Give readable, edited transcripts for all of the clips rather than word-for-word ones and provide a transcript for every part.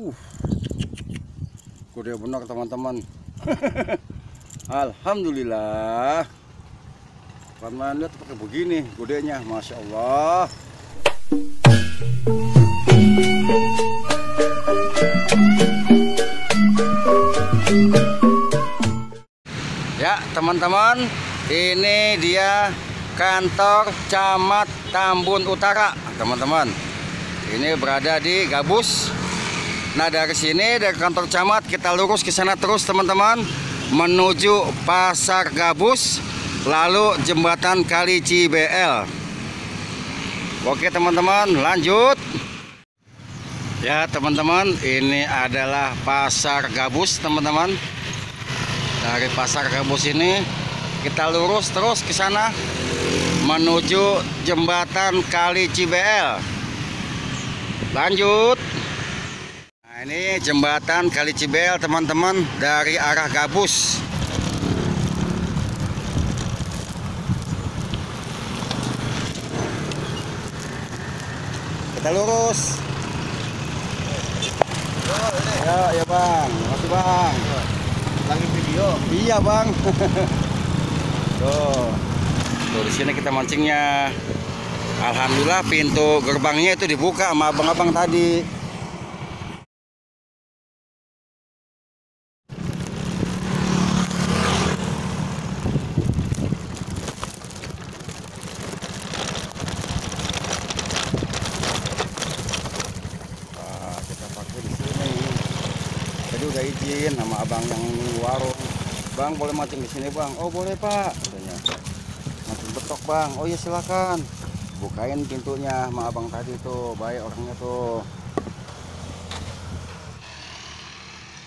Uh, Gede benar teman-teman. Alhamdulillah. Karena lihat pakai begini, gedenya, masya Allah. Ya teman-teman, ini dia kantor Camat Tambun Utara, teman-teman. Ini berada di Gabus. Nah, dari sini, dari kantor camat, kita lurus ke sana terus, teman-teman, menuju Pasar Gabus, lalu jembatan Kali Cibel. Oke, teman-teman, lanjut. Ya, teman-teman, ini adalah Pasar Gabus, teman-teman. Dari Pasar Gabus ini, kita lurus terus ke sana, menuju jembatan Kali Cibel. Lanjut. Nah, ini jembatan Kali Cibel, teman-teman, dari arah Gabus. Kita lurus. Ya bang, makasih bang. Lagi video. Iya bang. Tuh di sini kita mancingnya. Alhamdulillah pintu gerbangnya itu dibuka sama abang-abang tadi. Nah, kita pakai di sini. Tadi udah izin sama abang yang warung. Bang, boleh mancing di sini bang? Oh boleh pak. Katanya. Mancing betok bang. Oh iya silakan. Bukain pintunya sama abang tadi tuh, baik orangnya tuh.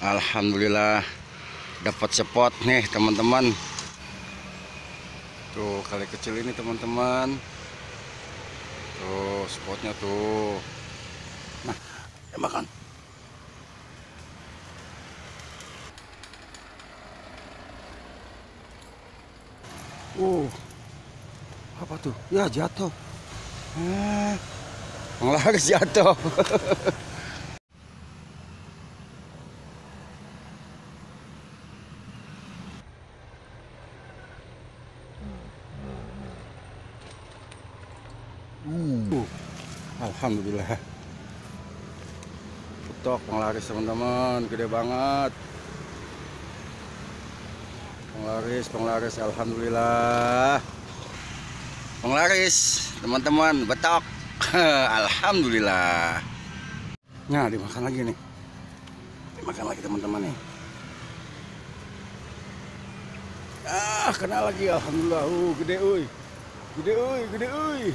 Alhamdulillah dapat spot nih teman-teman. Tuh kali kecil ini teman-teman. Tuh spotnya tuh. Nah, ya makan. Apa tuh? Ya jatuh. Laris jatuh. Alhamdulillah. Betok penglaris teman-teman, gede banget. Penglaris, alhamdulillah. Penglaris, teman-teman, betok. Alhamdulillah. Nah, dimakan lagi nih. Dimakan lagi teman-teman nih. Kena lagi, alhamdulillah. Gede uy. Gede uy. Gede uy.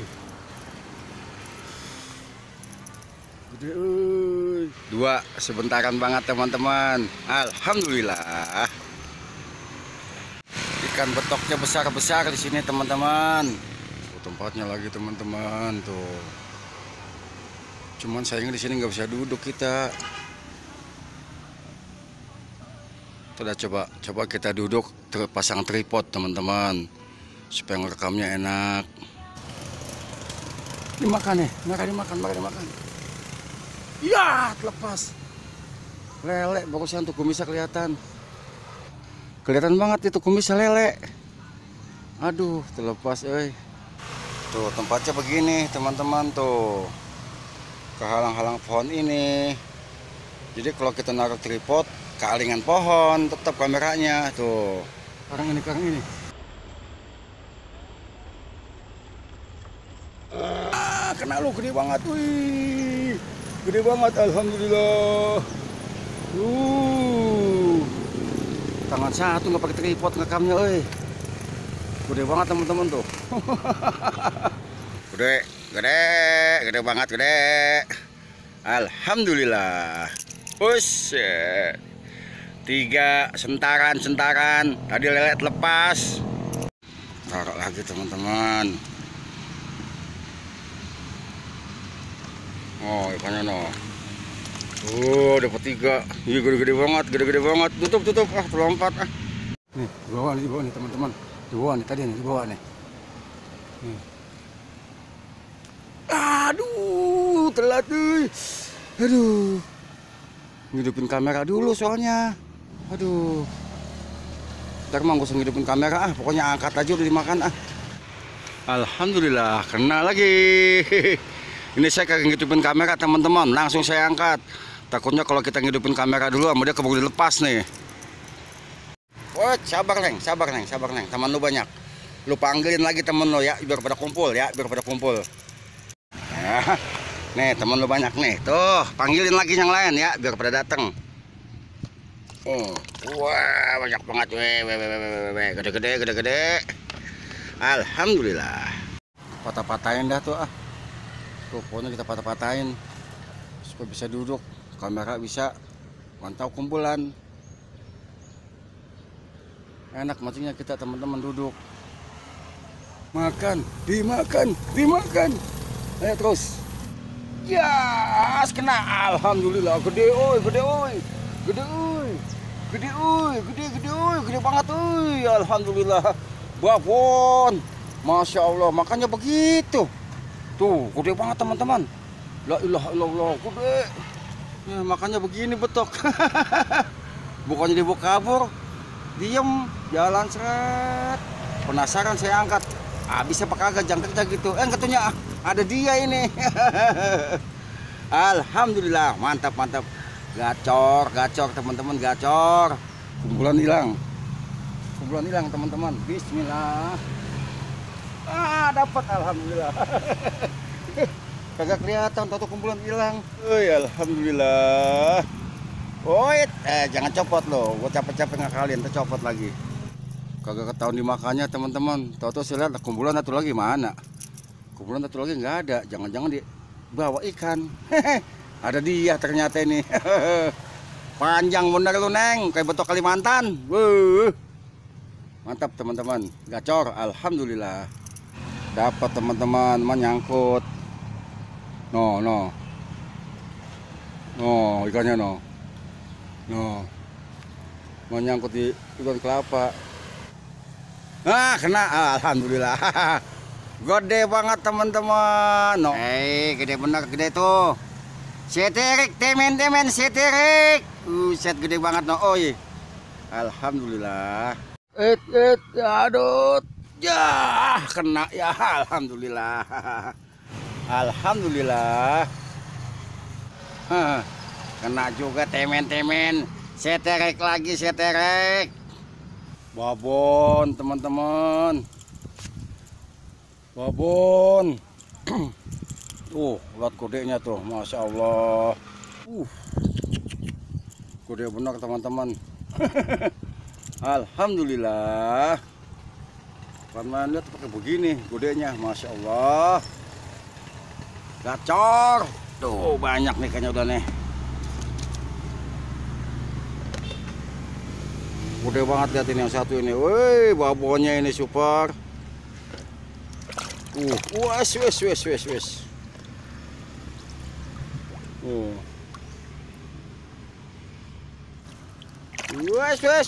Dua sebentaran banget teman-teman. Alhamdulillah. Ikan betoknya besar-besar di sini teman-teman. Tempatnya lagi teman-teman tuh. Cuman sayangnya di sini nggak bisa duduk kita. Udah coba kita duduk terpasang tripod teman-teman supaya ngerekamnya enak. Dimakan nih, makan. Ya, terlepas. Lele barusan tuh kumisnya kelihatan. Kelihatan banget itu kumisnya lele. Aduh, terlepas Tuh tempatnya begini teman-teman tuh. Kehalang-halang pohon ini. Jadi kalau kita naruh tripod kealingan pohon tetap kameranya tuh. Sekarang ini. Kena lu gede banget. Wih. Gede banget alhamdulillah. Tangan satu nggak pakai tripod ngerekamnya Gede banget teman-teman tuh. Gede banget. Alhamdulillah. Buset. 3 sentaran. Tadi lele lepas. Taruh lagi teman-teman. Oh, ikannya no. Dapat 3. Iya gede banget. Tutup. Terlompat Nih, di bawah nih teman-teman. Di bawah nih tadi nih, di bawah nih. Aduh, telat tuh. Aduh. ngidupin kamera dulu soalnya. Aduh. Ntar mah gak usah ngidupin kamera pokoknya angkat aja udah dimakan Alhamdulillah kena lagi. Ini saya kagak ngidupin kamera teman-teman, langsung saya angkat. Takutnya kalau kita ngidupin kamera dulu sama dia keburu dilepas nih. Oh, sabar neng, teman lu banyak. Lu panggilin lagi temen lu ya, biar pada kumpul ya, Nah, nih temen lu banyak nih, tuh panggilin lagi yang lain ya, biar pada datang. Wah banyak banget, gede. Alhamdulillah. Patah-patahin dah tuh Tuh pokoknya kita patah-patahin supaya bisa duduk, kamera bisa mantau kumpulan. Enak mancingnya kita teman-teman duduk. Dimakan. Ayo terus. Ya, kena. Alhamdulillah gede banget alhamdulillah. Babon. Masya Allah, makannya begitu. Tuh, gede banget teman-teman. La ilaha illallah, gede. Ya, makannya begini betok. Bukannya dibawa kabur. Diem, jalan seret. Penasaran saya angkat. Bisa pakai agak jangkrik gitu. Katanya ada dia ini. Alhamdulillah, mantap. Gacor teman-teman, gacor. Kumpulan hilang teman-teman. Bismillah. Dapat alhamdulillah. Kagak kelihatan tato kumpulan hilang. Alhamdulillah. Jangan copot loh. Gua capek-capek ngakalin, tercopot lagi. Kagak ketahuan dimakannya teman-teman. Tahu-tahu saya lihat kumpulan satu lagi mana? Kumpulan satu lagi nggak ada. Jangan-jangan dibawa ikan. Ada dia ternyata ini. Panjang bener lu neng, kayak betok Kalimantan. Mantap teman-teman, gacor. Alhamdulillah. Dapat teman-teman, menyangkut. No, ikannya no. Menyangkut di ikan kelapa. Kena. Alhamdulillah. Gede banget teman-teman. Gede bener, gede tuh. Seterik, temen-temen, seterik. Set gede banget no. Alhamdulillah. Aduh. Ya, kena ya. Alhamdulillah. Kena juga temen-temen. Seterik lagi, seterik. Babon teman-teman. Babon. Lihat kodenya tuh, Masya Allah. Kode benar teman-teman. Alhamdulillah. Karena lihat pakai begini kodenya, Masya Allah. Gacor. Tuh banyak nih kayaknya udah nih. Gede banget, lihat ini yang satu ini. Babonnya ini super. Wes. Wes.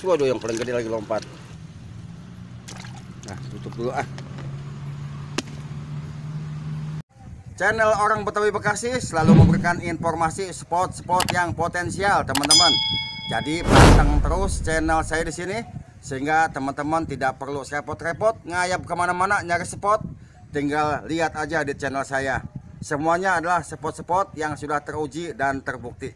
Waduh, yang paling gede lagi lompat. Nah, tutup dulu Channel Orang Betawi Bekasi selalu memberikan informasi spot-spot yang potensial, teman-teman. Jadi pantang terus channel saya di sini sehingga teman-teman tidak perlu repot-repot ngayap kemana-mana nyari spot. Tinggal lihat aja di channel saya. Semuanya adalah spot-spot yang sudah teruji dan terbukti.